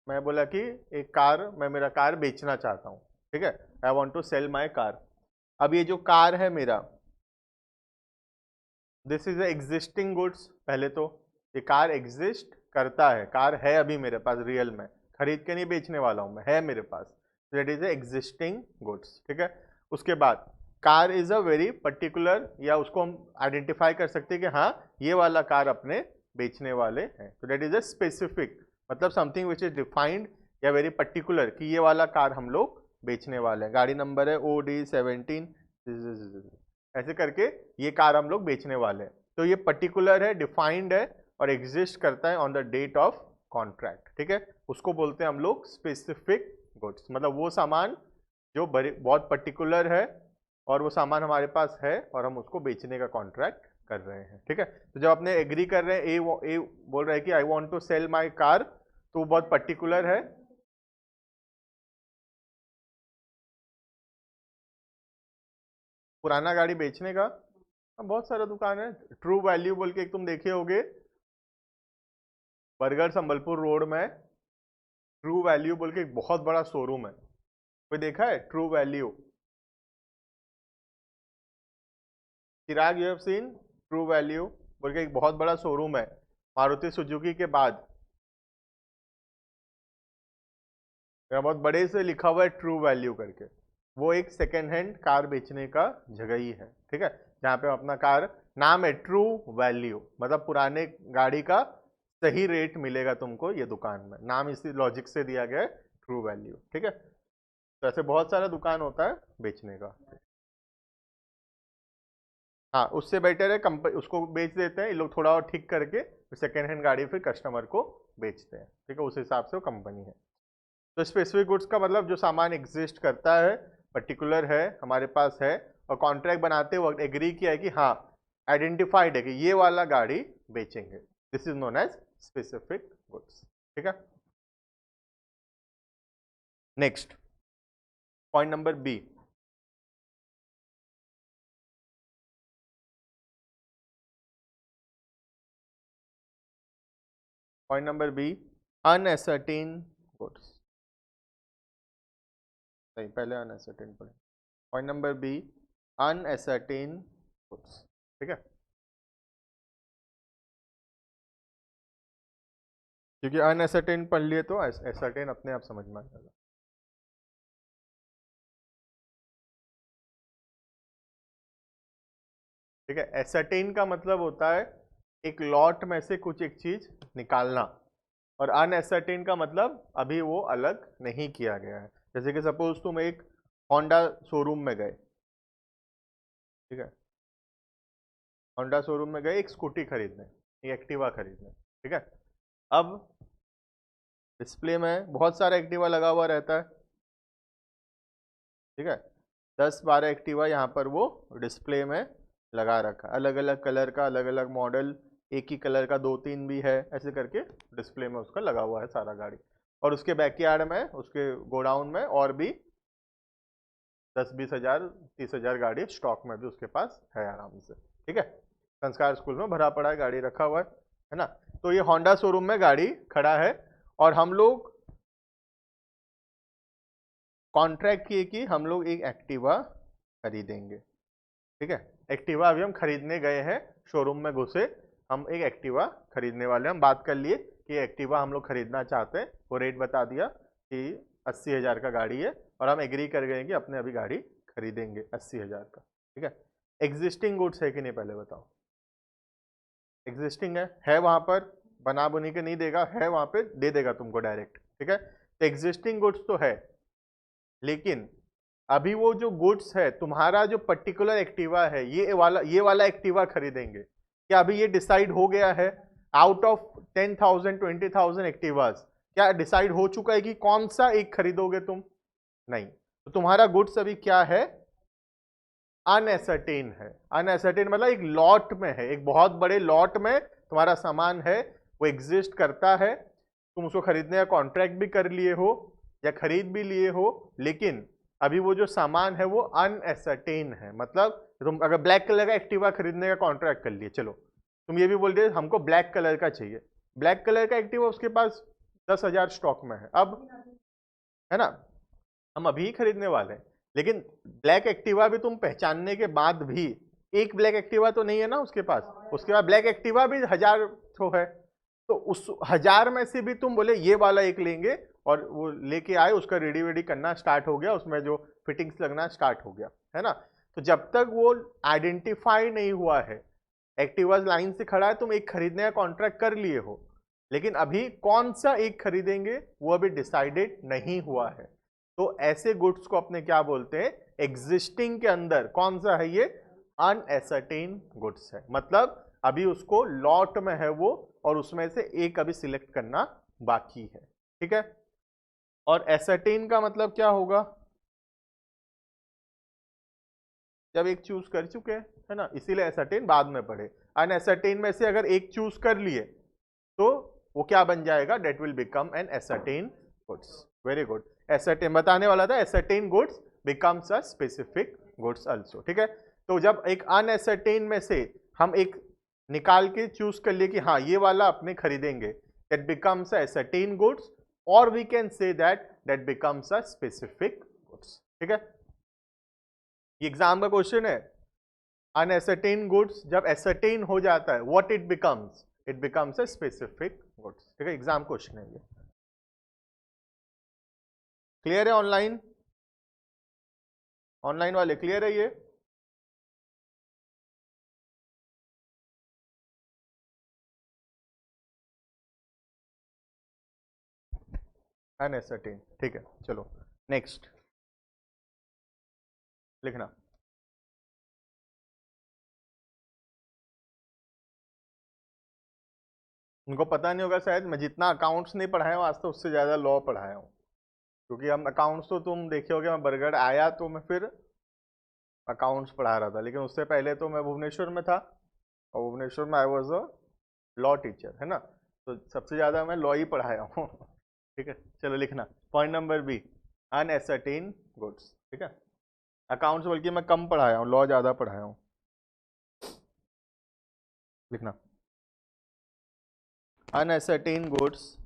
मैं बोला कि एक कार, मैं मेरा कार बेचना चाहता हूँ, ठीक है? I want to sell my car. अब ये जो कार है मेरा, दिस इज एग्जिस्टिंग गुड्स। पहले तो ये कार एग्जिस्ट करता है, कार है अभी मेरे पास रियल में, खरीद के नहीं बेचने वाला हूँ मैं, है मेरे पास, दैट इज एग्जिस्टिंग गुड्स, ठीक है? उसके बाद car is a very particular, या उसको हम आइडेंटिफाई कर सकते हैं कि हाँ ये वाला कार अपने बेचने वाले हैं, तो दैट इज अ स्पेसिफिक, मतलब समथिंग विच इज डिफाइंड या वेरी पर्टिकुलर कि ये वाला कार हम लोग बेचने वाले हैं। गाड़ी नंबर है OD17, ऐसे करके ये कार हम लोग बेचने वाले हैं। तो ये पर्टिकुलर है, डिफाइंड है और एग्जिस्ट करता है on the date of contract, ठीक है? उसको बोलते हैं हम लोग स्पेसिफिक गुड्स, मतलब वो सामान जो बहुत पर्टिकुलर है और वो सामान हमारे पास है और हम उसको बेचने का कॉन्ट्रैक्ट कर रहे हैं, ठीक है। तो जब अपने एग्री कर रहे हैं, ए बोल रहा है कि I want to sell my car, तो वो बहुत पर्टिकुलर है। पुराना गाड़ी बेचने का बहुत सारा दुकान है। ट्रू वैल्यू बोल के एक तुम देखे होगे बरगढ़ संबलपुर रोड में, ट्रू वैल्यू बोल के एक बहुत बड़ा शोरूम है, कोई देखा है true value? Chirag, you have seen true value बोल के एक बहुत बड़ा शोरूम है मारुति सुजुकी के बाद, यहाँ बहुत बड़े से लिखा हुआ है ट्रू वैल्यू करके। वो एक सेकेंड हैंड कार बेचने का जगह ही है, ठीक है, जहाँ पे अपना कार, नाम है ट्रू वैल्यू, मतलब पुराने गाड़ी का सही रेट मिलेगा तुमको ये दुकान में, नाम इसी लॉजिक से दिया गया है ट्रू वैल्यू, ठीक है। तो ऐसे बहुत सारा दुकान होता है बेचने का। हाँ, उससे बेटर है कंपनी उसको बेच देते हैं ये लोग थोड़ा और ठीक करके, सेकेंड हैंड गाड़ी फिर कस्टमर को बेचते हैं, ठीक है, उस हिसाब से वो कंपनी है। तो स्पेसिफिक गुड्स का मतलब जो सामान एग्जिस्ट करता है, पर्टिकुलर है, हमारे पास है, और कॉन्ट्रैक्ट बनाते वक्त एग्री किया है कि हाँ आइडेंटिफाइड है कि ये वाला गाड़ी बेचेंगे, this is known as specific goods, ठीक है। Next point number B, point number B, uncertain goods. सही, पहले अनएसर्टेन पढ़े। Point number B, uncertain goods, ठीक है, क्योंकि अनएसर्टेन पढ़ लिए तो एसर्टेन अपने आप समझ में आ जाएगा। ठीक है, एसर्टेन का मतलब होता है एक लॉट में से कुछ एक चीज निकालना, और अनएसर्टेन का मतलब अभी वो अलग नहीं किया गया है। जैसे कि सपोज तुम एक होंडा शोरूम में गए, ठीक है, होंडा शोरूम में गए एक स्कूटी खरीदने, एक एक्टिवा खरीदने, ठीक है। अब डिस्प्ले में बहुत सारा एक्टिवा लगा हुआ रहता है, ठीक है, 10-12 एक्टिवा यहाँ पर वो डिस्प्ले में लगा रखा, अलग अलग कलर का, अलग अलग मॉडल, एक ही कलर का 2-3 भी है, ऐसे करके डिस्प्ले में उसका लगा हुआ है सारा गाड़ी। और उसके बैकयार्ड में, उसके गोडाउन में और भी 10-20 हजार 30 हजार गाड़ी स्टॉक में भी उसके पास है आराम से, ठीक है। संस्कार स्कूल में भरा पड़ा है, गाड़ी रखा हुआ है ना। तो ये होंडा शोरूम में गाड़ी खड़ा है और हम लोग कॉन्ट्रैक्ट किए कि हम लोग एक एक्टिवा खरीदेंगे, ठीक है। एक्टिवा अभी हम खरीदने गए हैं, शोरूम में घुसे, हम एक एक्टिवा खरीदने वाले हैं। हम बात कर लिए कि एक्टिवा हम लोग खरीदना चाहते हैं, वो रेट बता दिया कि 80,000 का गाड़ी है, और हम एग्री कर गए कि अपने अभी गाड़ी खरीदेंगे 80,000 का, ठीक है। एग्जिस्टिंग गुड्स है कि नहीं पहले बताओ? एग्जिस्टिंग है वहां पर, बना बुनी के नहीं देगा, है वहां पे, दे देगा तुमको डायरेक्ट, ठीक है। तो एग्जिस्टिंग गुड्स तो है, लेकिन अभी वो जो गुड्स है, तुम्हारा जो पर्टिकुलर एक्टिवा है, ये वाला एक्टिवा खरीदेंगे, क्या अभी ये डिसाइड हो गया है? आउट ऑफ 10,000 20,000 एक्टिवाज क्या डिसाइड हो चुका है कि कौन सा एक खरीदोगे तुम? नहीं। तो तुम्हारा गुड्स अभी क्या है? अनएसर्टेन है। अनएसर्टेन मतलब एक लॉट में है, एक बहुत बड़े लॉट में तुम्हारा सामान है, वो एग्जिस्ट करता है, तुम उसको खरीदने का कॉन्ट्रैक्ट भी कर लिए हो या खरीद भी लिए हो, लेकिन अभी वो जो सामान है वो अनएसर्टेन है। मतलब तुम अगर ब्लैक कलर का एक्टिवा खरीदने का कॉन्ट्रैक्ट कर लिए, चलो तुम ये भी बोल रहे हमको ब्लैक कलर का चाहिए, ब्लैक कलर का एक्टिवा उसके पास 10,000 स्टॉक में है, अब है ना, हम अभी ही खरीदने वाले हैं, लेकिन ब्लैक एक्टिवा भी तुम पहचानने के बाद भी एक ब्लैक एक्टिवा तो नहीं है ना उसके पास, उसके बाद ब्लैक एक्टिवा भी 1000 तो है, तो उस 1000 में से भी तुम बोले ये वाला एक लेंगे, और वो लेके आए, उसका रेडी वेडी करना स्टार्ट हो गया, उसमें जो फिटिंग्स लगना स्टार्ट हो गया, है ना। तो जब तक वो आइडेंटिफाई नहीं हुआ है, एक्टिवा लाइन से खड़ा है, तुम एक खरीदने का कॉन्ट्रैक्ट कर लिए हो, लेकिन अभी कौन सा एक खरीदेंगे वो अभी डिसाइडेड नहीं हुआ है। तो ऐसे गुड्स को अपने क्या बोलते हैं? एग्जिस्टिंग के अंदर कौन सा है ये? अनएसर्टेन गुड्स है, मतलब अभी उसको लॉट में है वो, और उसमें से एक अभी सिलेक्ट करना बाकी है, ठीक है। और एसर्टेन का मतलब क्या होगा? जब एक चूज कर चुके हैं, है ना, इसीलिए एसर्टेन बाद में पढ़े। अनएसर्टेन में से अगर एक चूज कर लिए तो वो क्या बन जाएगा, that will become an ascertain goods. Very good, ascertain बताने वाला था, ascertain goods becomes a specific goods also. ठीक है, तो जब एक अनएसर्टेन में से हम एक निकाल के चूज कर लिए कि हाँ ये वाला अपने खरीदेंगे, that becomes a ascertain goods, और we can say that becomes a specific goods. ठीक है, ये एग्जाम का क्वेश्चन है। अनएसर्टेन गुड्स जब एसर्टेन हो जाता है, what it becomes a specific goods. ठीक है, एग्जाम क्वेश्चन है ये। क्लियर है? ऑनलाइन, ऑनलाइन वाले क्लियर है ये? अनएसर्टेन, ठीक है, चलो नेक्स्ट लिखना। उनको पता नहीं होगा शायद, मैं जितना अकाउंट्स नहीं पढ़ाया हूँ आज तो उससे ज्यादा लॉ पढ़ाया हूँ, क्योंकि हम अकाउंट्स तो तुम देखे होगे, मैं बरगढ़ आया तो मैं फिर अकाउंट्स पढ़ा रहा था, लेकिन उससे पहले तो मैं भुवनेश्वर में था, और भुवनेश्वर में I was a law teacher, है ना, तो सबसे ज्यादा मैं लॉ ही पढ़ाया हूँ। ठीक है, चलो लिखना point number B, uncertain goods. ठीक है, अकाउंट्स बल्कि मैं कम पढ़ाया हूँ, लॉ ज्यादा पढ़ाया हूँ। लिखना अनएसर्टेन goods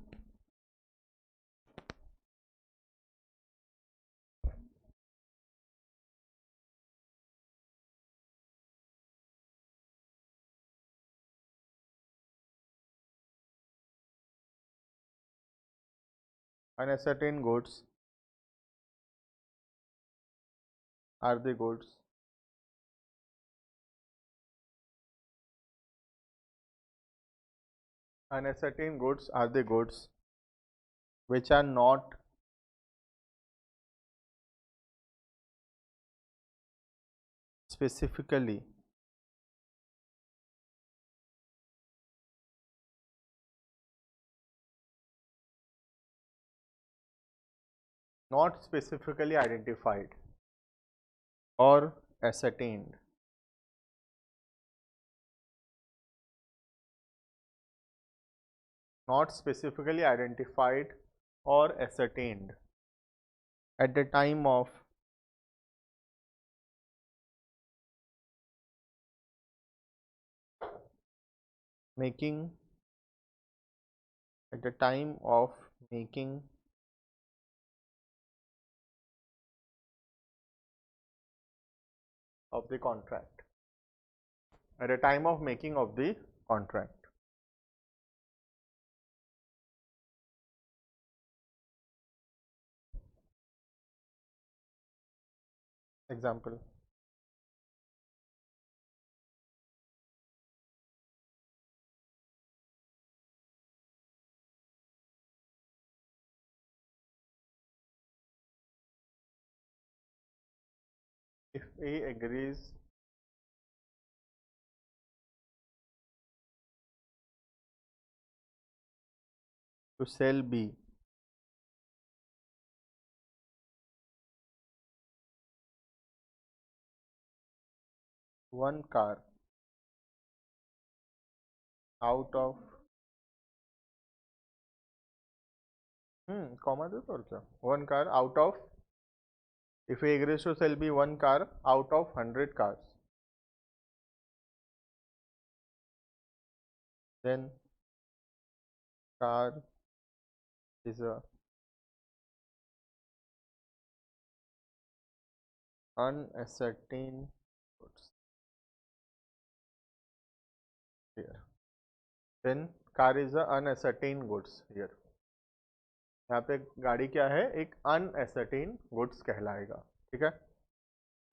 unascertain goods are the goods unascertain goods are the goods which are not specifically identified or ascertained, not specifically identified or ascertained at the time of making at the time of making of the contract, at the time of making of the contract. Example, if A agrees to sell B one car out of comma दो तो और क्या, one car out of, if A agrees to sell B one car out of 100 cars, then car is a unascertained goods here. Then car is a unascertained goods here. यहाँ पे गाड़ी क्या है, एक अनएसर्टेन गुड्स कहलाएगा। ठीक है,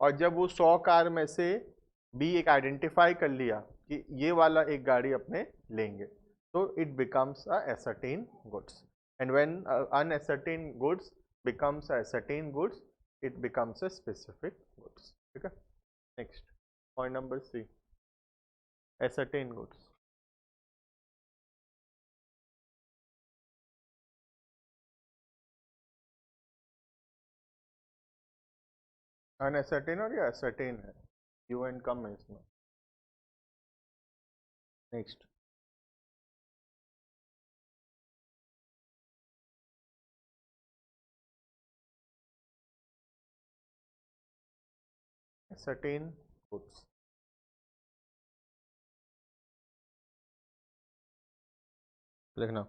और जब वो 100 कार में से बी एक आइडेंटिफाई कर लिया कि ये वाला एक गाड़ी अपने लेंगे, तो it becomes a ascertain goods, and when uncertain goods becomes a ascertain goods, it becomes a specific goods. ठीक है, next point number C, ascertain goods. Uncertain और ये असर्टेन है, यू एंड कम है इसमें। नेक्स्ट, certain goods, लिखना।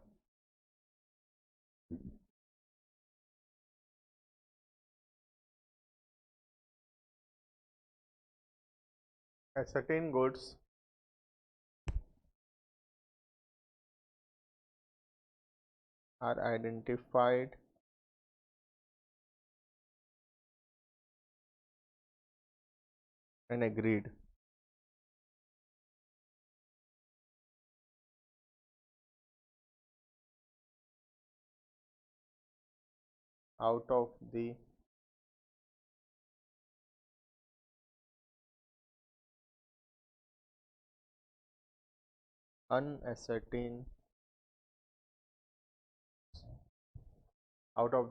certain goods are identified and agreed out of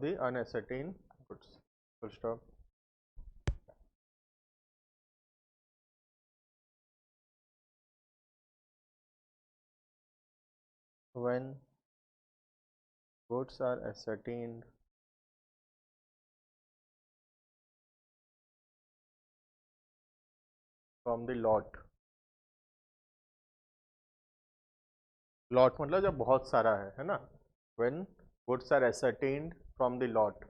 the unascertain goods, full stop। When goods are ascertained from the lot, lot मतलब जब बहुत सारा है ना। When goods are ascertained from the lot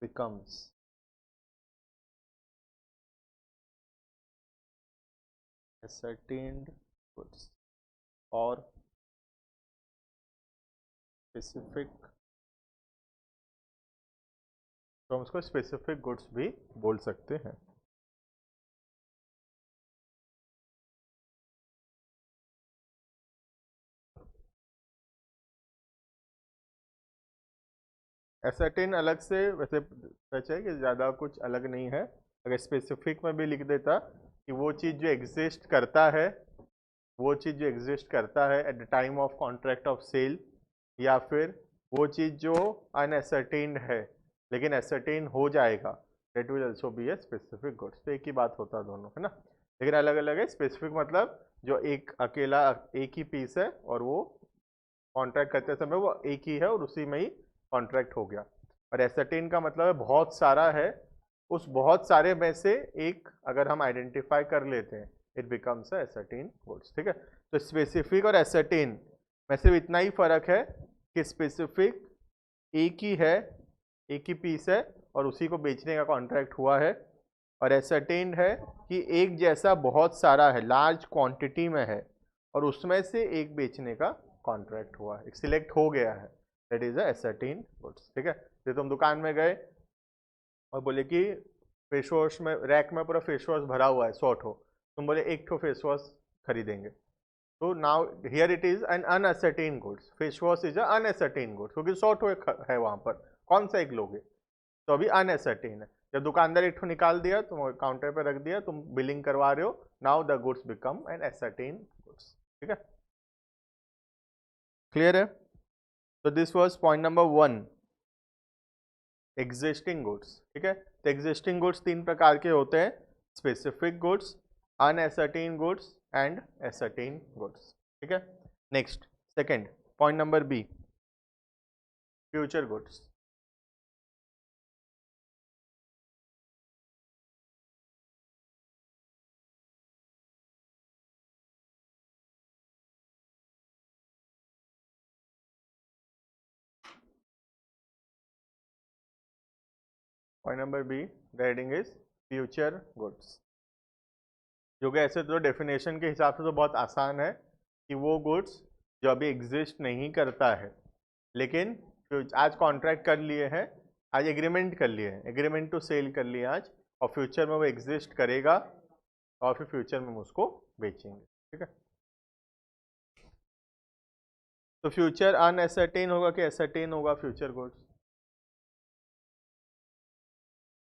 becomes ascertained goods और specific, तो हम उसको स्पेसिफिक गुड्स भी बोल सकते हैं। एसर्टेन अलग से वैसे सच है कि ज़्यादा कुछ अलग नहीं है। अगर स्पेसिफिक में भी लिख देता कि वो चीज़ जो एग्जिस्ट करता है, वो चीज़ जो एग्जिस्ट करता है at the time of contract of sale, या फिर वो चीज़ जो अनएसर्टेन्ड है लेकिन एसर्टेन हो जाएगा, that will also be a specific goods. तो एक ही बात होता है दोनों, है ना, लेकिन अलग अलग है। स्पेसिफिक मतलब जो एक अकेला एक ही पीस है और वो कॉन्ट्रैक्ट करते समय वो एक ही है और उसी में ही कॉन्ट्रैक्ट हो गया। और एसर्टेन का मतलब है बहुत सारा है, उस बहुत सारे में से एक अगर हम आइडेंटिफाई कर लेते हैं, इट बिकम्स एसर्टेन गुड्स। ठीक है, तो स्पेसिफिक और एसर्टेन में सिर्फ इतना ही फर्क है कि स्पेसिफिक एक ही है, एक ही पीस है और उसी को बेचने का कॉन्ट्रैक्ट हुआ है, और एसर्टेन्ड है कि एक जैसा बहुत सारा है, लार्ज क्वांटिटी में है और उसमें से एक बेचने का कॉन्ट्रैक्ट हुआ है, सिलेक्ट हो गया है, दैट इज एसर्टेन गुड्स। ठीक है, तो तुम दुकान में गए और बोले कि फेस वॉश में रैक में पूरा फेस वॉश भरा हुआ है 100 ठो, तुम बोले एक ठो फेस वॉश खरीदेंगे, तो now here it is an uncertain goods, face wash is uncertain goods, क्योंकि 100 ठो है वहां पर, कौन सा एक लोगे, तो अभी अनएसर्टेन है। जब दुकानदार एक ठो निकाल दिया, तुम काउंटर पे रख दिया, तुम बिलिंग करवा रहे हो, now the goods become an ascertain goods. ठीक है, क्लियर है। तो this was point number 1, existing goods. ठीक है, तो एग्जिस्टिंग गुड्स तीन प्रकार के होते हैं, specific goods, uncertain goods and ascertain goods. ठीक है, next second point number B, future goods. Point number B, the heading is future goods, जो कि ऐसे तो डेफिनेशन के हिसाब से तो बहुत आसान है कि वो गुड्स जो अभी एग्जिस्ट नहीं करता है, लेकिन आज कॉन्ट्रैक्ट कर लिए हैं, आज एग्रीमेंट कर लिए हैं, एग्रीमेंट टू सेल कर लिए आज, और फ्यूचर में वो एग्जिस्ट करेगा और फिर फ्यूचर में हम उसको बेचेंगे। ठीक है, तो फ्यूचर अनएसर्टेन होगा कि एसर्टेन होगा फ्यूचर गुड्स?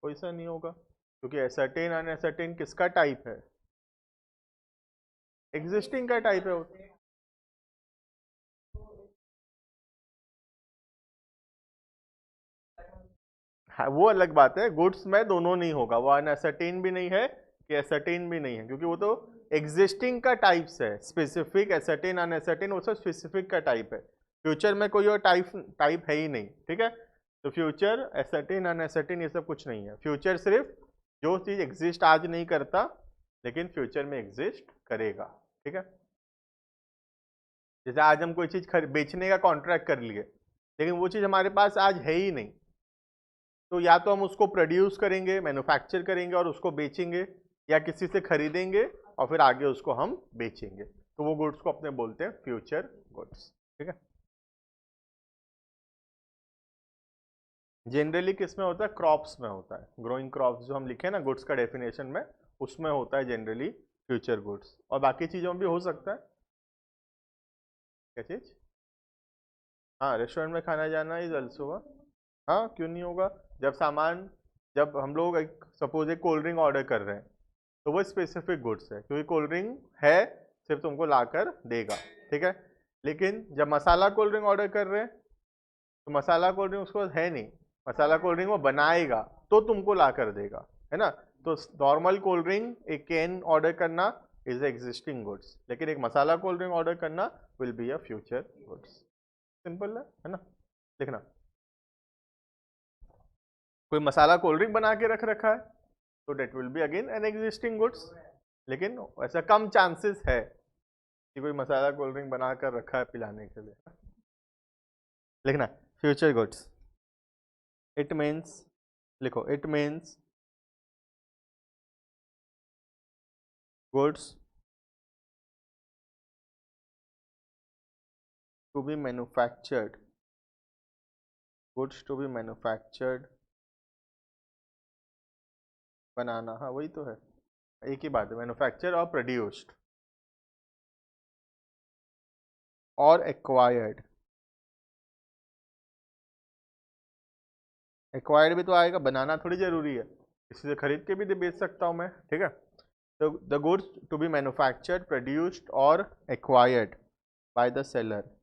कोई सा नहीं होगा, क्योंकि एसर्टेन अनएसर्टेन किसका टाइप है, एग्जिस्टिंग का टाइप है। वो अलग बात है, गुड्स में दोनों नहीं होगा, वो अनएसर्टेन भी नहीं है कि एसर्टेन भी नहीं है, क्योंकि वो तो एग्जिस्टिंग का टाइप्स है, स्पेसिफिक एसर्टेन अनएसर्टेन वो सब स्पेसिफिक का टाइप है। फ्यूचर में कोई और टाइप है ही नहीं, ठीक है। तो फ्यूचर एसर्टेन अनएसर्टेन ये सब कुछ नहीं है। फ्यूचर सिर्फ जो चीज एग्जिस्ट आज नहीं करता लेकिन फ्यूचर में एग्जिस्ट करेगा, ठीक है। जैसे आज हम कोई चीज बेचने का कॉन्ट्रैक्ट कर लिए लेकिन वो चीज हमारे पास आज है ही नहीं, तो या तो हम उसको प्रोड्यूस करेंगे, मैन्युफैक्चर करेंगे और उसको बेचेंगे, या किसी से खरीदेंगे और फिर आगे उसको हम बेचेंगे, तो वो गुड्स को अपने बोलते हैं फ्यूचर गुड्स, ठीक है। जनरली किस में होता है? क्रॉप्स में होता है, ग्रोइंग क्रॉप्स जो हम लिखे ना गुड्स का डेफिनेशन में, उसमें होता है जनरली फ्यूचर गुड्स। और बाकी चीज़ों में भी हो सकता है। क्या चीज़? हाँ, रेस्टोरेंट में खाना जाना इज ऑल्सो हुआ। हाँ, क्यों नहीं होगा? जब हम लोग सपोज एक कोल्ड ड्रिंक ऑर्डर कर रहे हैं तो वो स्पेसिफिक गुड्स है, क्योंकि कोल्ड ड्रिंक है सिर्फ तुमको ला कर देगा, ठीक है। लेकिन जब मसाला कोल्ड ड्रिंक ऑर्डर कर रहे हैं तो मसाला कोल्ड ड्रिंक उसके पास है नहीं, मसाला कोल्ड ड्रिंक वो बनाएगा तो तुमको ला कर देगा, है ना। तो नॉर्मल कोल्ड ड्रिंक एक कैन ऑर्डर करना इज एग्जिस्टिंग गुड्स, लेकिन एक मसाला कोल्ड ड्रिंक ऑर्डर करना will be a future goods. Simple है ना। देखना, कोई मसाला कोल्ड ड्रिंक बना के रख रखा है तो that will be again an existing goods, लेकिन ऐसा कम चांसेस है कि कोई मसाला कोल्ड ड्रिंक बना कर रखा है पिलाने के लिए। लिखना फ्यूचर गुड्स, इट मीन्स, लिखो it means goods to be manufactured, goods to be manufactured, बनाना, हाँ वही तो है, एक ही बात है, मैन्युफैक्चर और प्रोड्यूस्ड और एक्वायर्ड। एक्वायर्ड भी तो आएगा, बनाना थोड़ी जरूरी है, किसी से खरीद के भी बेच सकता हूँ मैं, ठीक है। तो the goods to be manufactured, produced और acquired by the seller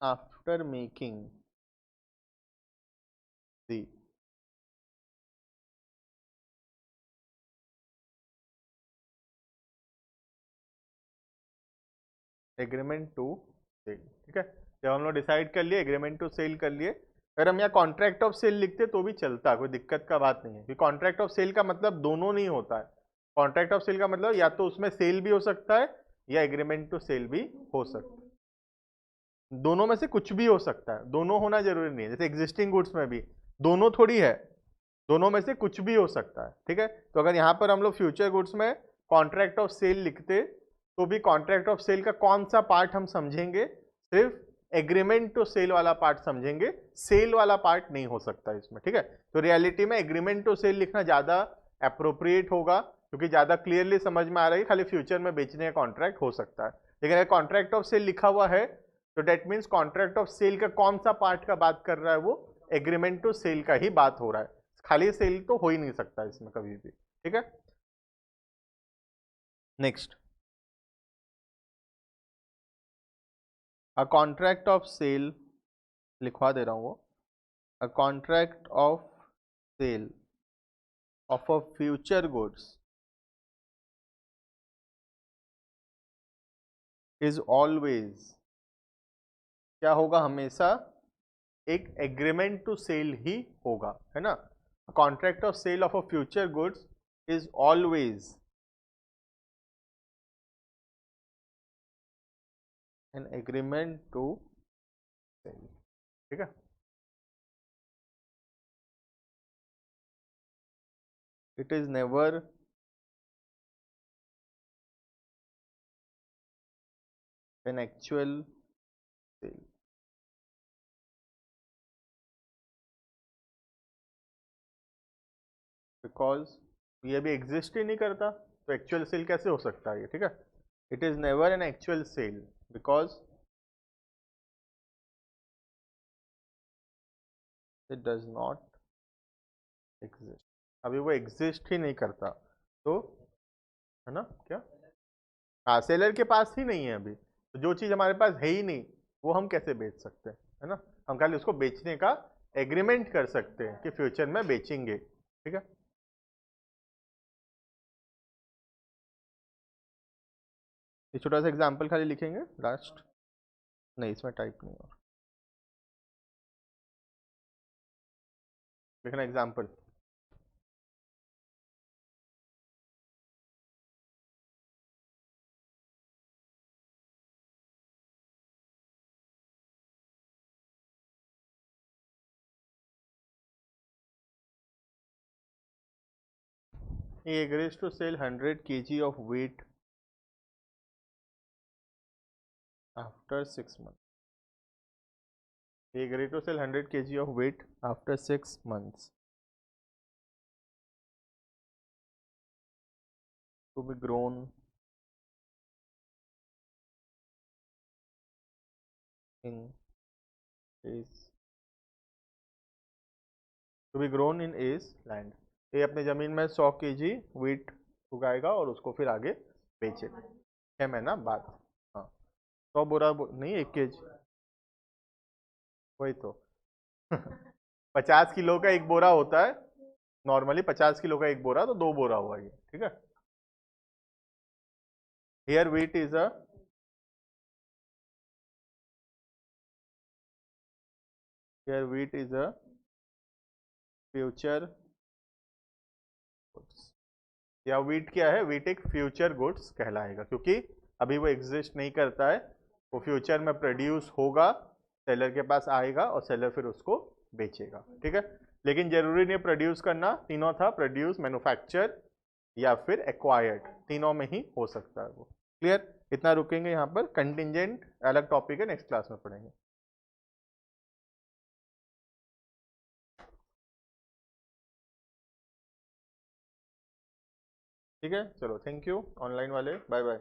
after making the agreement to sell, ठीक है। जब हम लोग डिसाइड कर लिए, एग्रीमेंट टू सेल कर लिए, अगर हम यहाँ कॉन्ट्रैक्ट ऑफ सेल लिखते तो भी चलता, कोई दिक्कत का बात नहीं है, क्योंकि कॉन्ट्रैक्ट ऑफ सेल का मतलब दोनों नहीं होता है। कॉन्ट्रैक्ट ऑफ सेल का मतलब या तो उसमें सेल भी हो सकता है या एग्रीमेंट टू सेल भी हो सकता है, दोनों में से कुछ भी हो सकता है, दोनों होना जरूरी नहीं है। जैसे एग्जिस्टिंग गुड्स में भी दोनों थोड़ी है, दोनों में से कुछ भी हो सकता है, ठीक है। तो अगर यहाँ पर हम लोग फ्यूचर गुड्स में कॉन्ट्रैक्ट ऑफ सेल लिखते तो भी कॉन्ट्रैक्ट ऑफ सेल का कौन सा पार्ट हम समझेंगे? सिर्फ एग्रीमेंट टू सेल वाला पार्ट समझेंगे, सेल वाला पार्ट नहीं हो सकता इसमें, ठीक है। तो रियलिटी में एग्रीमेंट टू सेल लिखना ज्यादा अप्रोप्रिएट होगा, क्योंकि ज्यादा क्लियरली समझ में आ रहा है खाली फ्यूचर में बेचने का कॉन्ट्रैक्ट हो सकता है। लेकिन अगर कॉन्ट्रैक्ट ऑफ सेल लिखा हुआ है तो that means contract of sale का कौन सा पार्ट का बात कर रहा है? वो एग्रीमेंट टू सेल का ही बात हो रहा है, खाली सेल तो हो ही नहीं सकता इसमें कभी भी, ठीक है। Next, a contract of sale, लिखवा दे रहा हूं वो, a contract of sale of a future goods is always, क्या होगा? हमेशा एक एग्रीमेंट टू सेल ही होगा, है ना। Contract of sale of a future goods is always an agreement to sell, ठीक है। It is never an actual sale, because ये भी एग्जिस्ट ही नहीं करता, तो एक्चुअल सेल कैसे हो सकता है ये, ठीक है। It is never an actual sale because it does not exist, अभी वो एग्जिस्ट ही नहीं करता, तो है ना क्या, हाँ सेलर के पास ही नहीं है अभी, तो जो चीज़ हमारे पास है ही नहीं वो हम कैसे बेच सकते हैं, है ना। हम खाली उसको बेचने का एग्रीमेंट कर सकते हैं कि फ्यूचर में बेचेंगे, ठीक है। ये छोटा सा एग्जाम्पल खाली लिखेंगे लास्ट, नहीं इसमें टाइप नहीं हो, लिखना example. He agrees to sell 100 kg of wheat after 6 months. He agreed to sell 100 kg of wheat after 6 months to be grown in his land. ये अपनी ज़मीन में 100 kg वीट उगाएगा और उसको फिर आगे बेचेगा 6 महीना बाद। हाँ 100 बोरा नहीं 1 kg, वही तो 50 किलो का एक बोरा होता है नॉर्मली, 50 किलो का एक बोरा, तो 2 बोरा हुआ ये, ठीक है। Here wheat is a here wheat is a future goods, या वीट क्या है, वीट एक फ्यूचर गुड्स कहलाएगा क्योंकि अभी वो एग्जिस्ट नहीं करता है, वो फ्यूचर में प्रोड्यूस होगा, सेलर के पास आएगा और सेलर फिर उसको बेचेगा, ठीक है। लेकिन जरूरी नहीं प्रोड्यूस करना, तीनों था, प्रोड्यूस, मैन्युफैक्चर या फिर एक्वायर्ड, तीनों में ही हो सकता है वो। क्लियर, इतना रुकेंगे यहाँ पर, कंटिजेंट अलग टॉपिक है, नेक्स्ट क्लास में पढ़ेंगे। ठीक है चलो, थैंक यू ऑनलाइन वाले, बाय बाय।